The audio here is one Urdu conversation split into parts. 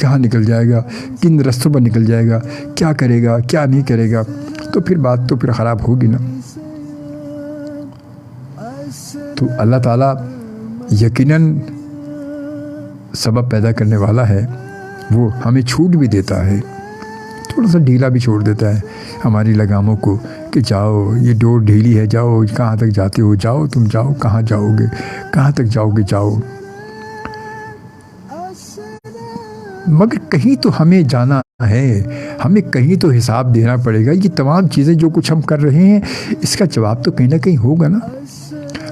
کہاں نکل جائے گا، کن رستوں پر نکل جائے گا، کیا کرے گا کیا نہیں کرے گا، تو پھر بات تو پھر خراب ہوگی نا۔ تو اللہ تعالیٰ یقیناً سبب پیدا کرنے والا ہے، وہ ہمیں چھوٹ بھی دیتا ہے، تھوڑا سا ڈھیلا بھی چھوڑ دیتا ہے ہماری لگاموں کو کہ جاؤ، یہ ڈور ڈھیلی ہے، جاؤ، کہاں تک جاتے ہو جاؤ، تم جاؤ، کہاں جاؤ گے، کہاں تک جاؤ گے جاؤ۔ مگر کہیں تو ہمیں جانا ہے، ہمیں کہیں تو حساب دینا پڑے گا۔ یہ تمام چیزیں جو کچھ ہم کر رہے ہیں اس کا جواب تو کہیں نہ کہیں ہوگا نا۔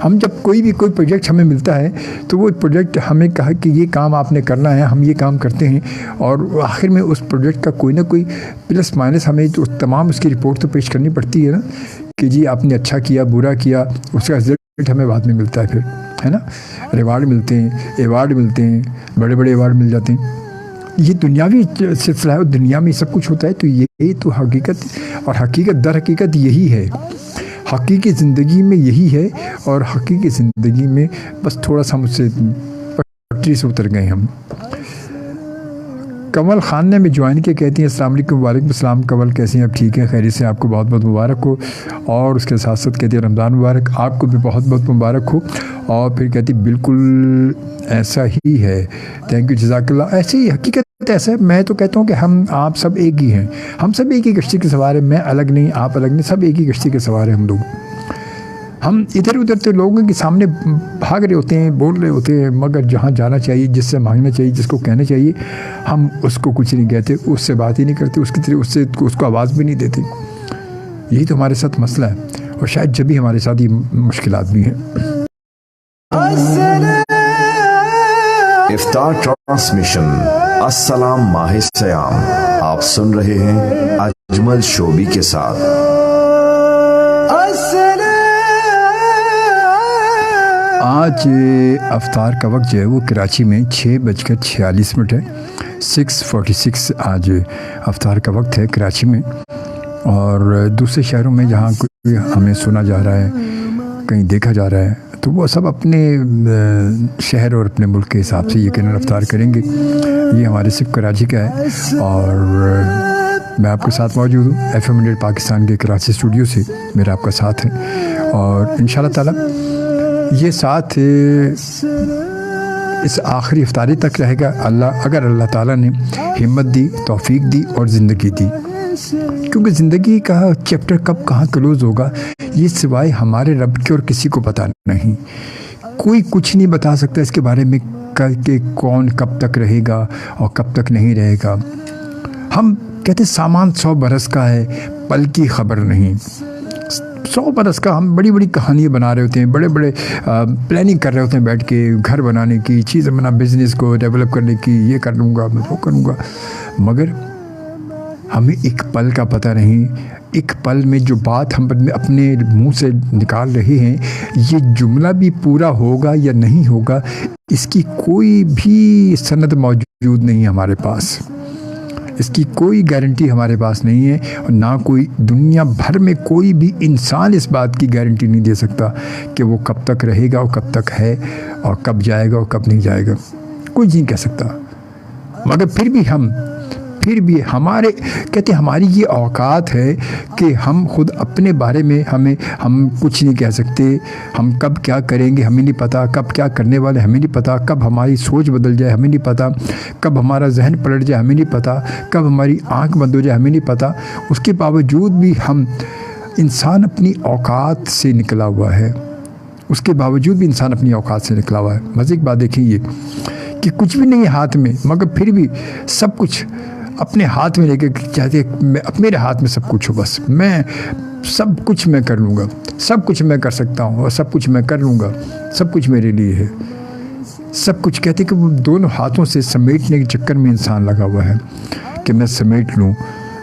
ہم جب کوئی پروجیکٹ ہمیں ملتا ہے تو وہ پروجیکٹ ہمیں کہا کہ یہ کام آپ نے کرنا ہے، ہم یہ کام کرتے ہیں، اور آخر میں اس پروجیکٹ کا کوئی نہ کوئی پلس مائنس ہمیں جو تمام اس کی رپورٹ تو پیش کرنی پڑتی ہے نا، کہ جی آپ نے اچھا کیا برا کیا، اس کا رزلٹ ہمیں بعد میں ملتا ہے، پھر ہے نا، ریوارڈ ملتے ہیں، ایوارڈ ملتے ہیں، بڑے بڑے ایوارڈ مل جاتے ہیں۔ یہ دنیاوی سلسلہ ہے، دنیا میں سب کچھ ہوتا ہے، تو یہ تو حقیقت اور حقیقت در حقیقت یہی ہے، حقیقی زندگی میں یہی ہے، اور حقیقی زندگی میں بس تھوڑا سا مجھ سے پٹری سے اتر گئے ہم۔ کنول خان نے ہمیں جوائن کیا، کہتی ہیں السلام علیکم۔ وعلیکم السلام کنول، کیسے ہیں آپ؟ ٹھیک ہے، خیریت سے؟ آپ کو بہت بہت مبارک ہو، اور اس کے ساتھ ساتھ کہتی ہے رمضان مبارک، آپ کو بھی بہت بہت مبارک ہو، اور پھر کہتی بالکل ایسا ہی ہے، تھینک یو، جزاک اللہ۔ ایسے ہی حقیقت ایسا ہے، میں تو کہتا ہوں کہ ہم آپ سب ایک ہی ہیں، ہم سب ایک ہی کشتی کے سوار ہیں، میں الگ نہیں، آپ الگ نہیں، سب ایک ہی کشتی کے سوار ہیں ہم لوگ۔ ہم ادھر ادھر تو لوگوں کے سامنے بھاگ رہے ہوتے ہیں، بول رہے ہوتے ہیں، مگر جہاں جانا چاہیے، جس سے مانگنا چاہیے، جس کو کہنا چاہیے، ہم اس کو کچھ نہیں کہتے، اس سے بات ہی نہیں کرتے، اس کو آواز بھی نہیں دیتے۔ یہی تو ہمارے ساتھ مسئلہ ہے، اور شاید جب بھی ہمارے ساتھ یہ مشکلات بھی ہیں۔ افطار ٹرانسمیشن السلام ماہ سیام، آپ سن رہے ہیں اجمل شوبی کے ساتھ۔ آج افطار کا وقت جو ہے وہ کراچی میں 6:46 ہے، 6:46 آج افطار کا وقت ہے کراچی میں، اور دوسرے شہروں میں جہاں کوئی ہمیں سنا جا رہا ہے، کہیں دیکھا جا رہا ہے، تو وہ سب اپنے شہر اور اپنے ملک کے حساب سے یقیناً افطار کریں گے۔ یہ ہمارے صرف کراچی کا ہے، اور میں آپ کے ساتھ موجود ہوں FM 100 پاکستان کے کراچی اسٹوڈیو سے، میرا آپ کا ساتھ ہے، اور انشاءاللہ تعالی یہ ساتھ اس آخری افطاری تک رہے گا، اگر اللہ تعالیٰ نے ہمت دی، توفیق دی اور زندگی دی، کیونکہ زندگی کا چیپٹر کب کہاں کلوز ہوگا یہ سوائے ہمارے رب کے اور کسی کو پتہ نہیں۔ کوئی کچھ نہیں بتا سکتا اس کے بارے میں کہ کون کب تک رہے گا اور کب تک نہیں رہے گا۔ ہم کہتے ہیں سامان 100 برس کا ہے، پل کی خبر نہیں۔ 100 برس کا ہم بڑی بڑی کہانیاں بنا رہے ہوتے ہیں، بڑے بڑے پلاننگ کر رہے ہوتے ہیں بیٹھ کے، گھر بنانے کی، چیزیں بنا، بزنس کو ڈیولپ کرنے کی، یہ کر لوں گا میں وہ کروں گا، مگر ہمیں ایک پل کا پتہ نہیں۔ ایک پل میں جو بات ہم اپنے منہ سے نکال رہے ہیں، یہ جملہ بھی پورا ہوگا یا نہیں ہوگا، اس کی کوئی بھی سند موجود نہیں ہے ہمارے پاس، اس کی کوئی گارنٹی ہمارے پاس نہیں ہے، اور نہ کوئی دنیا بھر میں کوئی بھی انسان اس بات کی گارنٹی نہیں دے سکتا کہ وہ کب تک رہے گا اور کب تک ہے اور کب جائے گا اور کب نہیں جائے گا، کوئی نہیں کہہ سکتا۔ مگر پھر بھی ہمارے کہتے ہیں ہماری یہ اوقات ہے کہ ہم خود اپنے بارے میں ہم کچھ نہیں کہہ سکتے، ہم کب کیا کریں گے ہمیں نہیں پتہ، کب کیا کرنے والے ہمیں نہیں پتہ، کب ہماری سوچ بدل جائے ہمیں نہیں پتہ، کب ہمارا ذہن پلٹ جائے ہمیں نہیں پتہ، کب ہماری آنکھ بند ہو جائے ہمیں نہیں پتہ۔ اس کے باوجود بھی انسان اپنی اوقات سے نکلا ہوا ہے، اس کے باوجود بھی انسان اپنی اوقات سے نکلا ہوا ہے۔ مزے کی بات دیکھیں یہ کہ کچھ بھی نہیں ہے ہاتھ میں، مگر پھر بھی سب کچھ اپنے ہاتھ میں لے کے چاہتے میرے ہاتھ میں سب کچھ ہو، بس میں سب کچھ میں کر لوں گا، سب کچھ میں کر سکتا ہوں اور سب کچھ میں کر لوں گا، سب کچھ میرے لیے ہے، سب کچھ کہتے کہ وہ دونوں ہاتھوں سے سمیٹنے کے چکر میں انسان لگا ہوا ہے کہ میں سمیٹ لوں،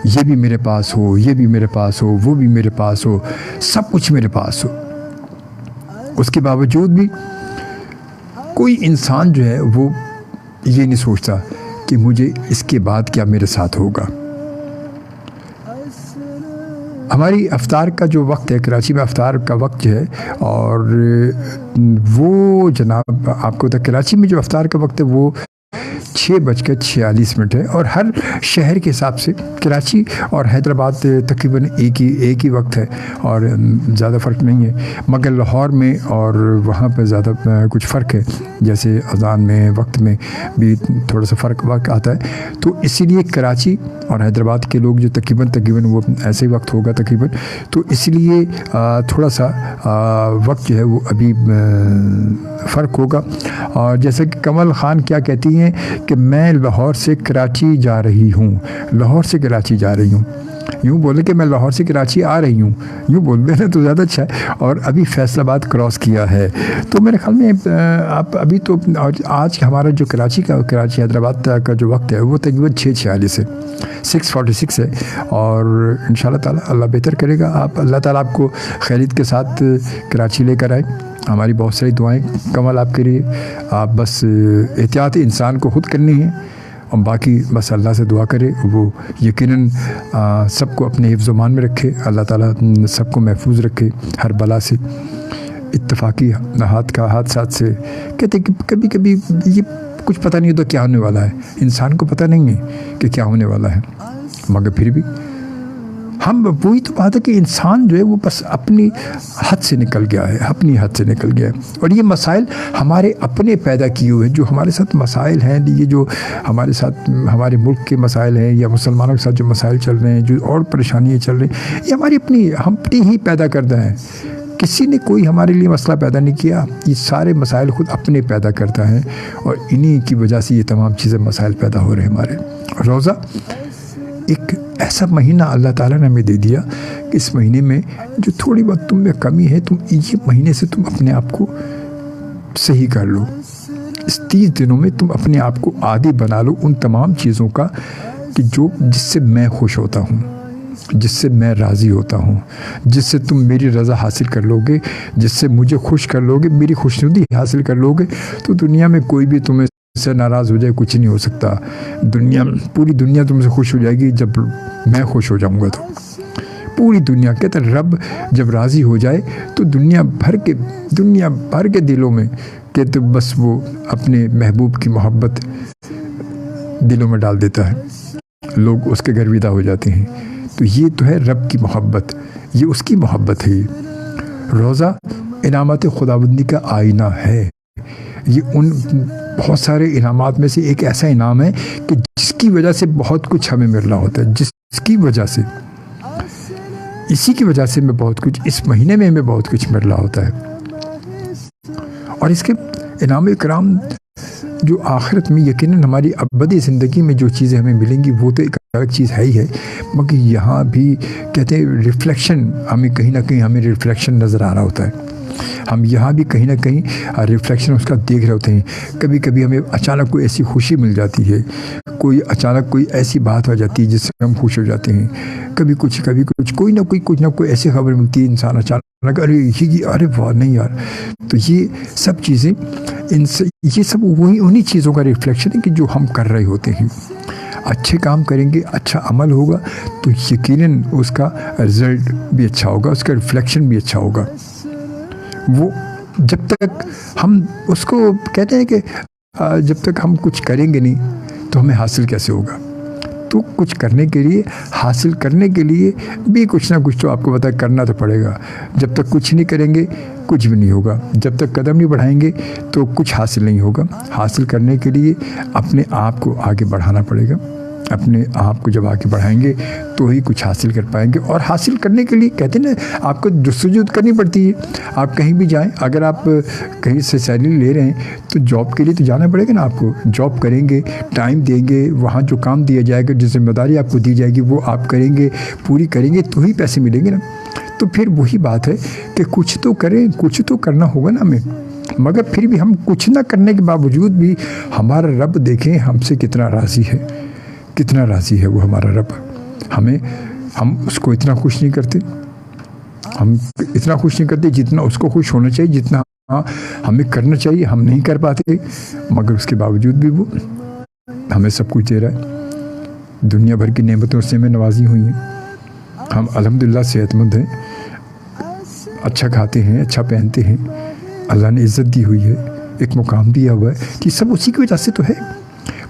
یہ بھی میرے پاس ہو، یہ بھی میرے پاس ہو، وہ بھی میرے پاس ہو، سب کچھ میرے پاس ہو۔ اس کے باوجود بھی کوئی انسان جو ہے وہ یہ نہیں سوچتا کہ مجھے اس کے بعد کیا میرے ساتھ ہوگا۔ ہماری افطار کا جو وقت ہے کراچی میں، افطار کا وقت جو ہے، اور وہ جناب آپ کو کراچی میں جو افطار کا وقت ہے وہ 6:46 ہے اور ہر شہر کے حساب سے کراچی اور حیدرآباد تقریباً ایک ہی وقت ہے اور زیادہ فرق نہیں ہے، مگر لاہور میں اور وہاں پہ زیادہ کچھ فرق ہے، جیسے اذان میں وقت میں بھی تھوڑا سا فرق آتا ہے، تو اسی لیے کراچی اور حیدرآباد کے لوگ جو تقریباً وہ ایسے ہی وقت ہوگا تقریباً، تو اس لیے تھوڑا سا وقت جو ہے وہ ابھی فرق ہوگا۔ اور جیسے کہ کمل خان کیا کہتی ہیں کہ میں لاہور سے کراچی جا رہی ہوں، لاہور سے کراچی جا رہی ہوں، یوں بولے کہ میں لاہور سے کراچی آ رہی ہوں، یوں بول دیں نا تو زیادہ اچھا ہے، اور ابھی فیصل آباد کراس کیا ہے، تو میرے خیال میں آپ ابھی تو آج ہمارا جو کراچی حیدرآباد کا جو وقت ہے وہ تقریباً 6:46 ہے، 6:46 ہے، اور انشاءاللہ تعالی اللہ بہتر کرے گا، اللہ تعالیٰ آپ کو خیریت کے ساتھ کراچی لے کر آئے۔ ہماری بہت ساری دعائیں کمل آپ کے لیے، آپ بس احتیاط انسان کو خود کرنی ہے، اور باقی بس اللہ سے دعا کرے، وہ یقیناً سب کو اپنے حفظ و امان میں رکھے، اللہ تعالیٰ سب کو محفوظ رکھے ہر بلا سے، اتفاقی حادثات سے۔ کہتے کہ کبھی کبھی یہ کچھ پتہ نہیں ہوتا کیا ہونے والا ہے، انسان کو پتہ نہیں ہے کہ کیا ہونے والا ہے، مگر پھر بھی ہم وہی تو بات ہے کہ انسان جو ہے وہ بس اپنی حد سے نکل گیا ہے، اپنی حد سے نکل گیا ہے، اور یہ مسائل ہمارے اپنے پیدا کیے ہوئے ہیں، جو ہمارے ساتھ مسائل ہیں، یہ جو ہمارے ساتھ ہمارے ملک کے مسائل ہیں یا مسلمانوں کے ساتھ جو مسائل چل رہے ہیں، جو اور پریشانیاں چل رہی ہیں، یہ ہماری ہم اپنی ہی پیدا کردہ ہیں، کسی نے کوئی ہمارے لیے مسئلہ پیدا نہیں کیا، یہ سارے مسائل خود اپنے پیدا کرتا ہے، اور انہی کی وجہ سے یہ تمام چیزیں مسائل پیدا ہو رہے ہیں ہمارے۔ روزہ ایک ایسا مہینہ اللہ تعالیٰ نے ہمیں دے دیا کہ اس مہینے میں جو تھوڑی بہت تم میں کمی ہے، تم یہ مہینے سے تم اپنے آپ کو صحیح کر لو، اس 30 دنوں میں تم اپنے آپ کو عادی بنا لو ان تمام چیزوں کا کہ جس سے میں خوش ہوتا ہوں، جس سے میں راضی ہوتا ہوں، جس سے تم میری رضا حاصل کر لو گے، جس سے مجھے خوش کر لو گے، میری خوشنودی حاصل کر لو گے، تو دنیا میں کوئی بھی تمہیں سے ناراض ہو جائے، کچھ نہیں ہو سکتا، پوری دنیا تم سے خوش ہو جائے گی جب میں خوش ہو جاؤں گا، تو پوری دنیا کہتا ہے رب جب راضی ہو جائے تو دنیا بھر کے دلوں میں کہتے بس وہ اپنے محبوب کی محبت دلوں میں ڈال دیتا ہے، لوگ اس کے گھر ودا ہو جاتے ہیں، تو یہ تو ہے رب کی محبت، یہ اس کی محبت ہے۔ روزہ انعامات خداوندی کا آئینہ ہے، یہ ان بہت سارے انعامات میں سے ایک ایسا انعام ہے کہ جس کی وجہ سے بہت کچھ ہمیں مل رہا ہوتا ہے، اسی کی وجہ سے ہمیں بہت کچھ اس مہینے میں ہمیں بہت کچھ مل رہا ہوتا ہے، اور اس کے انعام اکرام جو آخرت میں یقیناً ہماری ابدی زندگی میں جو چیزیں ہمیں ملیں گی وہ تو ایک الگ چیز ہے ہی ہے، مگر یہاں بھی کہتے ہیں ریفلیکشن، ہمیں کہیں نہ کہیں ہمیں ریفلیکشن نظر آ رہا ہوتا ہے، ہم یہاں بھی کہیں نہ کہیں ریفلیکشن اس کا دیکھ رہے ہوتے ہیں، کبھی کبھی ہمیں اچانک کوئی ایسی خوشی مل جاتی ہے، اچانک کوئی ایسی بات ہو جاتی ہے جس سے ہم خوش ہو جاتے ہیں، کبھی کچھ کوئی نہ کوئی ایسی خبر ملتی ہے، انسان اچانک ارے واہ نہیں یار، تو یہ سب چیزیں یہ سب انہی چیزوں کا ریفلیکشن ہے کہ جو ہم کر رہے ہوتے ہیں، اچھے کام کریں گے، اچھا عمل ہوگا تو یقیناً اس کا رزلٹ بھی اچھا ہوگا، اس کا ریفلیکشن بھی اچھا ہوگا، وہ جب تک ہم اس کو کہتے ہیں کہ جب تک ہم کچھ کریں گے نہیں تو ہمیں حاصل کیسے ہوگا، تو کچھ کرنے کے لیے حاصل کرنے کے لیے بھی کچھ نہ کچھ تو آپ کو پتہ کرنا تو پڑے گا، جب تک کچھ نہیں کریں گے کچھ بھی نہیں ہوگا، جب تک قدم نہیں بڑھائیں گے تو کچھ حاصل نہیں ہوگا، حاصل کرنے کے لیے اپنے آپ کو آگے بڑھانا پڑے گا، اپنے آپ کو جب آگے بڑھائیں گے تو ہی کچھ حاصل کر پائیں گے، اور حاصل کرنے کے لیے کہتے ہیں نا آپ کو جستجو کرنی پڑتی ہے، آپ کہیں بھی جائیں، اگر آپ کہیں سے سیلری لے رہے ہیں تو جاب کے لیے تو جانا پڑے گا نا، آپ کو جاب کریں گے، ٹائم دیں گے، وہاں جو کام دیا جائے گا، جو ذمہ داری آپ کو دی جائے گی وہ آپ کریں گے، پوری کریں گے تو ہی پیسے ملیں گے نا، تو پھر وہی بات ہے کہ کچھ تو کریں، کچھ تو کرنا ہوگا نا ہمیں، مگر پھر بھی ہم کچھ نہ کرنے کے باوجود بھی ہمارا رب دیکھیں ہم سے کتنا راضی ہے وہ ہمارا رب، ہم اس کو اتنا خوش نہیں کرتے جتنا اس کو خوش ہونا چاہیے، جتنا ہمیں کرنا چاہیے ہم نہیں کر پاتے، مگر اس کے باوجود بھی وہ ہمیں سب کچھ دے رہا ہے، دنیا بھر کی نعمتوں سے ہمیں نوازی ہوئی ہیں، ہم الحمدللہ صحت مند ہیں، اچھا کھاتے ہیں، اچھا پہنتے ہیں، اللہ نے عزت دی ہوئی ہے، ایک مقام دیا ہوا ہے، یہ سب اسی کی وجہ سے تو ہے،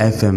FM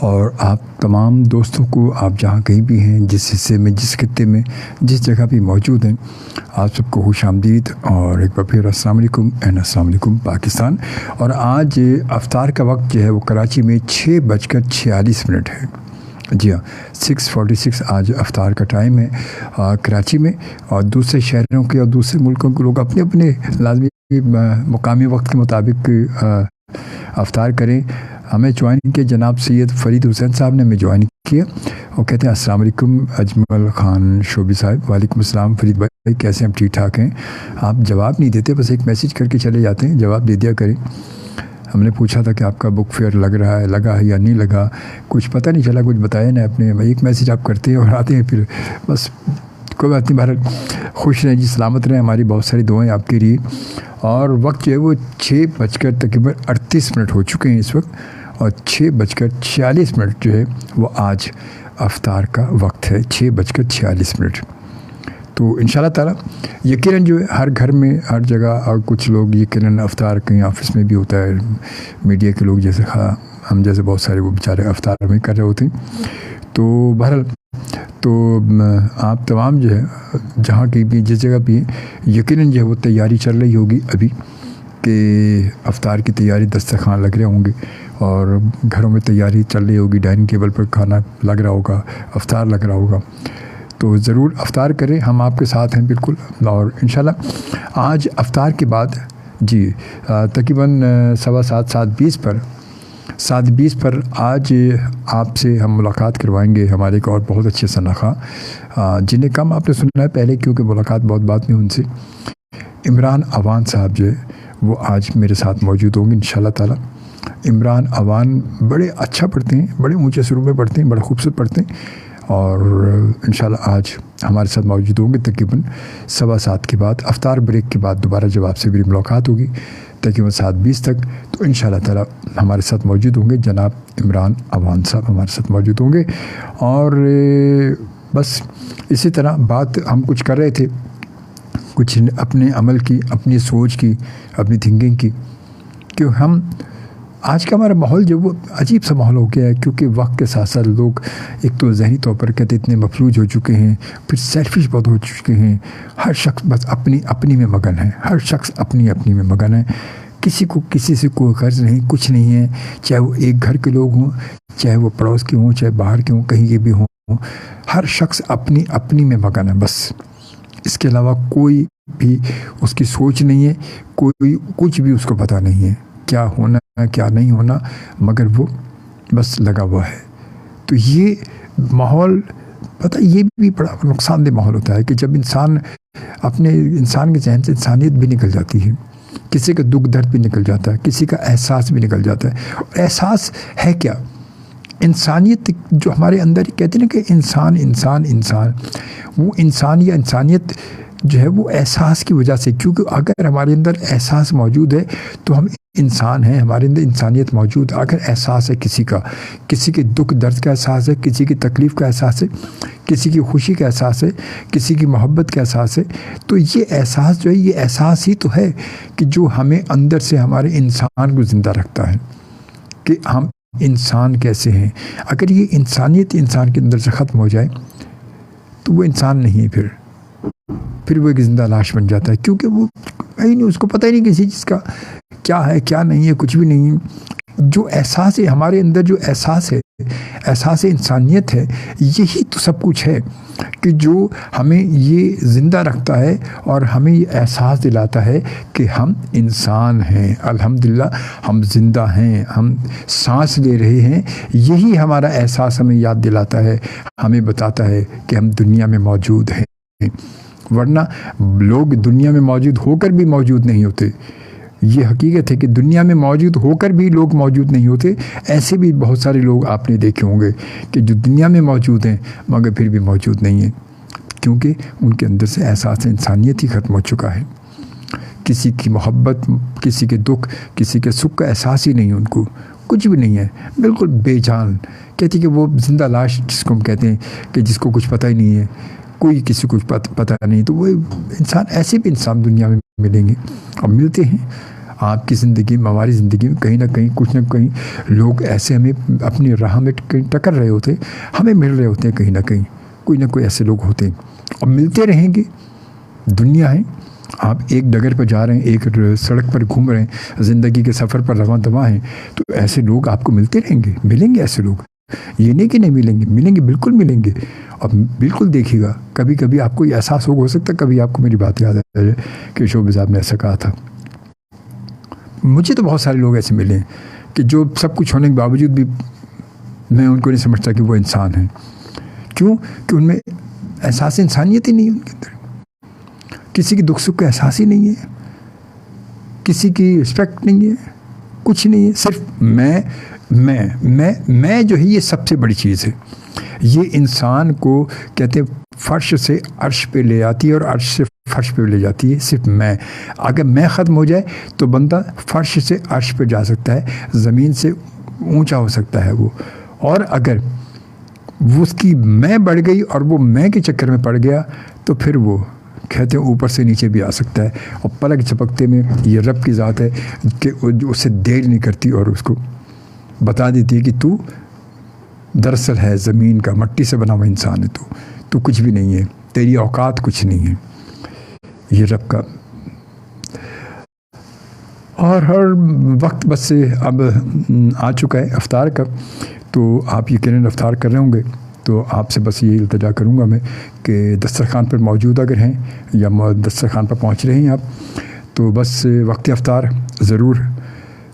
اور آپ تمام دوستوں کو آپ جہاں کہیں بھی ہیں، جس حصے میں، جس خطے میں، جس جگہ بھی موجود ہیں، آپ سب کو خوش آمدید اور ایک بار پھر السلام علیکم السلام علیکم پاکستان۔ اور آج افطار کا وقت جو ہے وہ کراچی میں 6:46 ہے۔ جی ہاں، 6:46 آج افطار کا ٹائم ہے کراچی میں، اور دوسرے شہروں کے اور دوسرے ملکوں کے لوگ اپنے اپنے لازمی مقامی وقت کے مطابق افطار کریں۔ ہمیں جوائن کیا جناب سید فرید حسین صاحب نے ہمیں جوائن کیا، اور کہتے ہیں السلام علیکم اجمل خان شعبی صاحب۔ وعلیکم السلام فرید بھائی، کیسے ہیں؟ ٹھیک ٹھاک ہیں؟ آپ جواب نہیں دیتے، بس ایک میسیج کر کے چلے جاتے ہیں، جواب دے دیا کریں۔ ہم نے پوچھا تھا کہ آپ کا بک فیئر لگا ہے یا نہیں لگا، کچھ پتہ نہیں چلا، کچھ بتایا نہیں آپ نے۔ ایک میسیج آپ کرتے ہیں اور آتے ہیں، پھر بس کوئی بات نہیں، بہرحال خوش رہیں جی، سلامت رہیں، ہماری بہت ساری دعائیں آپ کے لیے۔ اور وقت جو ہے وہ 6:38 ہو چکے ہیں اس وقت، اور 6:46 جو ہے وہ آج افطار کا وقت ہے، 6:46۔ تو انشاءاللہ تعالیٰ یقیناً جو ہے ہر گھر میں، ہر جگہ، اور کچھ لوگ یقیناً افطار کہیں آفس میں بھی ہوتا ہے، میڈیا کے لوگ جیسے ہم جیسے بہت سارے وہ بیچارے افطار میں کر رہے ہوتے ہیں۔ تو بہرحال تو آپ تمام جو ہے جہاں کی بھی، جس جگہ بھی یقیناً جو ہے وہ تیاری چل رہی ہوگی ابھی، کہ افطار کی تیاری، دسترخوان لگ رہے ہوں گے، اور گھروں میں تیاری چل رہی ہوگی، ڈائننگ ٹیبل پر کھانا لگ رہا ہوگا، افطار لگ رہا ہوگا۔ تو ضرور افطار کریں، ہم آپ کے ساتھ ہیں بالکل۔ اور انشاءاللہ آج افطار کے بعد جی تقریباً 7:15 7:20 پر آج آپ سے ہم ملاقات کروائیں گے ہمارے ایک اور بہت اچھے شناخواہ، جنہیں کم آپ نے سنا ہے پہلے، کیونکہ ملاقات بہت بعد میں ان سے۔ عمران اوان صاحب جو ہے وہ آج میرے ساتھ موجود ہوں گے انشاءاللہ تعالیٰ۔ عمران اوان بڑے اچھا پڑھتے ہیں، بڑے اونچے سروں میں پڑھتے ہیں، بڑا خوبصورت پڑھتے ہیں، اور انشاءاللہ آج ہمارے ساتھ موجود ہوں گے تقریباً 7:15 کے بعد، افطار بریک کے بعد دوبارہ جب آپ سے میری ملاقات ہوگی تقریباً 7:20 تک، تو انشاءاللہ تعالیٰ ہمارے ساتھ موجود ہوں گے جناب عمران اوان صاحب ہمارے ساتھ موجود ہوں گے۔ اور بس اسی طرح بات ہم کچھ کر رہے تھے، کچھ اپنے عمل کی، اپنی سوچ کی، اپنی تھنکنگ کی، کہ ہم آج کا ہمارا ماحول جو وہ عجیب سا ماحول ہو گیا ہے، کیونکہ وقت کے ساتھ ساتھ لوگ ایک تو ذہنی طور پر کہتے اتنے مفلوج ہو چکے ہیں، پھر سیلفش بہت ہو چکے ہیں، ہر شخص بس اپنی میں مگن ہے، ہر شخص اپنی میں مگن ہے، کسی کو کسی سے کوئی غرض نہیں، کچھ نہیں ہے، چاہے وہ ایک گھر کے لوگ ہوں، چاہے وہ پڑوس کے ہوں، چاہے باہر کے ہوں، کہیں کے بھی ہوں، ہر شخص اپنی میں مگن ہے بس۔ اس کے علاوہ کوئی بھی اس کی سوچ نہیں ہے، کوئی کچھ بھی اس کو پتہ نہیں ہے کیا ہونا کیا نہیں ہونا، مگر وہ بس لگا ہوا ہے۔ تو یہ ماحول پتہ، یہ بھی بڑا نقصان دہ ماحول ہوتا ہے، کہ جب انسان کے ذہن سے انسانیت بھی نکل جاتی ہے، کسی کا دکھ درد بھی نکل جاتا ہے، کسی کا احساس بھی نکل جاتا ہے۔ اور احساس ہے کیا؟ انسانیت جو ہمارے اندر کہتے ہیں نا کہ انسان، وہ انسان یا انسانیت جو ہے وہ احساس کی وجہ سے، کیونکہ اگر ہمارے اندر احساس موجود ہے تو ہم انسان ہیں، ہمارے اندر انسانیت موجود ہے۔ اگر احساس ہے کسی کے دکھ درد کا احساس ہے، کسی کی تکلیف کا احساس ہے، کسی کی خوشی کا احساس ہے، کسی کی محبت کا احساس ہے، تو یہ احساس جو ہے، یہ احساس ہی تو ہے کہ جو ہمیں اندر سے ہمارے انسان کو زندہ رکھتا ہے، کہ ہم انسان کیسے ہیں۔ اگر یہ انسانیت انسان کے اندر سے ختم ہو جائے تو وہ انسان نہیں ہے، پھر وہ ایک زندہ لاش بن جاتا ہے، کیونکہ وہ اس کو پتہ ہی نہیں کسی چیز کا کیا ہے کیا نہیں ہے، کچھ بھی نہیں ہے۔ جو احساس ہے ہمارے اندر، جو احساس ہے، احساس انسانیت ہے، یہی تو سب کچھ ہے، کہ جو ہمیں یہ زندہ رکھتا ہے اور ہمیں یہ احساس دلاتا ہے کہ ہم انسان ہیں، الحمدللہ ہم زندہ ہیں، ہم سانس لے رہے ہیں۔ یہی ہمارا احساس ہمیں یاد دلاتا ہے، ہمیں بتاتا ہے کہ ہم دنیا میں موجود ہیں، ورنہ لوگ دنیا میں موجود ہو کر بھی موجود نہیں ہوتے۔ یہ حقیقت ہے کہ دنیا میں موجود ہو کر بھی لوگ موجود نہیں ہوتے۔ ایسے بھی بہت سارے لوگ آپ نے دیکھے ہوں گے کہ جو دنیا میں موجود ہیں مگر پھر بھی موجود نہیں ہیں، کیونکہ ان کے اندر سے احساس انسانیت ہی ختم ہو چکا ہے۔ کسی کی محبت، کسی کے دکھ، کسی کے سکھ کا احساس ہی نہیں، ان کو کچھ بھی نہیں ہے، بالکل بے جان۔ کہتی کہ وہ زندہ لاش جس کو ہم کہتے ہیں، کہ جس کو کچھ پتہ ہی نہیں ہے، کوئی کسی کو پتہ نہیں، تو وہ انسان، ایسے بھی انسان دنیا میں ملیں گے اور ملتے ہیں۔ آپ کی زندگی میں, ہماری زندگی میں کہیں نہ کہیں لوگ ایسے ہمیں اپنی راہ میں ٹکر رہے ہوتے ہیں, ہمیں مل رہے ہوتے ہیں کہیں نہ کہیں, کوئی نہ کوئی ایسے لوگ ہوتے ہیں اور ملتے رہیں گے. دنیا ہے, آپ ایک ڈگر پر جا رہے ہیں, ایک سڑک پر گھوم رہے ہیں, زندگی کے سفر پر رواں دواں ہیں, تو ایسے لوگ آپ کو ملتے رہیں گے, ملیں گے ایسے لوگ. یہ نہیں کہ نہیں ملیں گے, ملیں گے, بالکل ملیں گے. اور بالکل دیکھیے گا, کبھی کبھی آپ کو یہ احساس ہو سکتا ہے, کبھی آپ کو میری بات یاد آ جائے کہ شعبہ صاحب نے ایسا کہا تھا. مجھے تو بہت سارے لوگ ایسے ملے ہیں کہ جو سب کچھ ہونے کے باوجود بھی میں ان کو نہیں سمجھتا کہ وہ انسان ہیں. کیوں؟ کہ ان میں احساس انسانیت ہی نہیں ہے ان کے اندر, کسی کی دکھ سکھ کا احساس ہی نہیں ہے, کسی کی رسپیکٹ نہیں ہے, کچھ نہیں ہے. صرف میں جو ہے یہ سب سے بڑی چیز ہے. یہ انسان کو کہتے ہیں فرش سے عرش پہ لے آتی ہے اور عرش سے فرش پہ لے جاتی ہے. صرف میں, اگر میں ختم ہو جائے تو بندہ فرش سے عرش پہ جا سکتا ہے, زمین سے اونچا ہو سکتا ہے وہ. اور اگر وہ اس کی میں بڑھ گئی اور وہ میں کے چکر میں پڑ گیا تو پھر وہ کہتے ہیں اوپر سے نیچے بھی آ سکتا ہے. اور پلک جھپکتے میں یہ رب کی ذات ہے کہ جو اسے دیر نہیں کرتی اور اس کو بتا دیتی ہے کہ تو دراصل ہے زمین کا, مٹی سے بنا ہوا انسان ہے, تو کچھ بھی نہیں ہے, تیری اوقات کچھ نہیں ہے. یہ رب کا. اور ہر وقت بس اب آ چکا ہے افطار کا, تو آپ یقیناً افطار کر رہے ہوں گے. تو آپ سے بس یہ التجا کروں گا میں کہ دسترخوان پر موجود اگر ہیں یا دسترخوان پر پہنچ رہے ہیں آپ, تو بس وقت افطار ضرور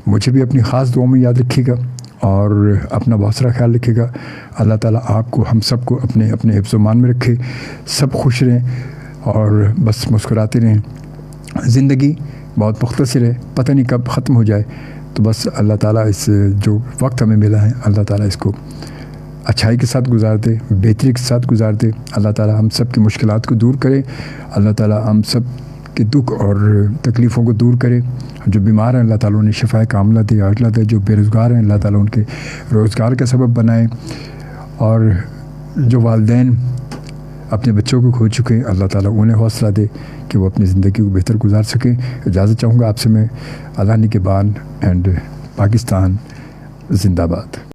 مجھے بھی اپنی خاص دعاؤں میں یاد رکھیے گا اور اپنا بہت سارا خیال رکھیے گا. اللہ تعالیٰ آپ کو, ہم سب کو اپنے حفظ و امان میں رکھے, سب خوش رہیں اور بس مسکراتے رہیں. زندگی بہت مختصر ہے, پتہ نہیں کب ختم ہو جائے. تو بس اللہ تعالیٰ اس جو وقت ہمیں ملا ہے, اللہ تعالیٰ اس کو اچھائی کے ساتھ گزار دے, بہتری کے ساتھ گزار دے. اللہ تعالیٰ ہم سب کی مشکلات کو دور کرے, اللہ تعالیٰ ہم سب کے دکھ اور تکلیفوں کو دور کرے. جو بیمار ہیں اللہ تعالیٰ انہیں شفاء کاملہ دے, عاجلہ دے. جو بے روزگار ہیں اللہ تعالیٰ ان کے روزگار کا سبب بنائے. اور جو والدین اپنے بچوں کو کھو چکے ہیں اللہ تعالیٰ انہیں حوصلہ دے کہ وہ اپنی زندگی کو بہتر گزار سکیں. اجازت چاہوں گا آپ سے میں. اللہ نگہبان اینڈ پاکستان زندہ باد.